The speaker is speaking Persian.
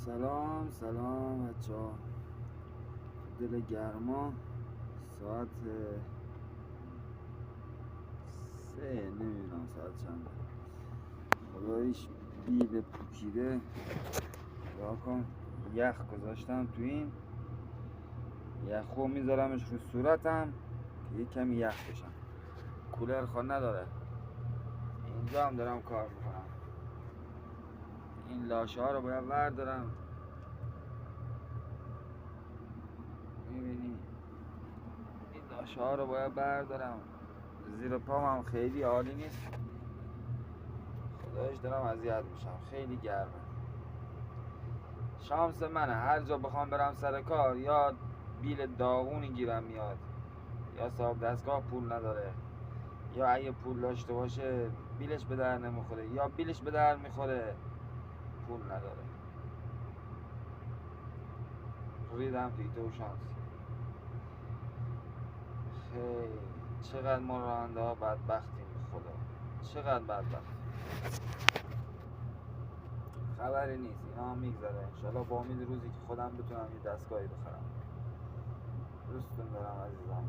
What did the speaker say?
سلام بچه ها. دل گرما ساعت 3 نمیدونم ساعت چنده. خداییش بیل پوکیده. نگاه کن، یخ گذاشتم تو این یخو میذارمش رو صورتم که یه کمی یخ بشم. کولر خود نداره. اینجا هم دارم کار میکنم. این لاشه ها رو باید بردارم. میبینی این لاشه ها رو باید بردارم. زیر پام هم خیلی عالی نیست. خدایش دارم اذیت میشم، خیلی گرمه. شانس منه هر جا بخوام برم سر کار یا بیل داغونی گیرم میاد یا صاحب دستگاه پول نداره یا اگه پول داشته باشه بیلش به در نمیخوره یا بیلش به در میخوره پول نداره. ریدم توی تو شانس. خیلی چقدر ما راننده ها بدبختیم خدا، چقدر بدبختیم. خبری نیست، اینا هم میگذره انشالله با امید روزی که خودم بتونم یه دستگاهی بخرم. دوستون دارم عزیزم.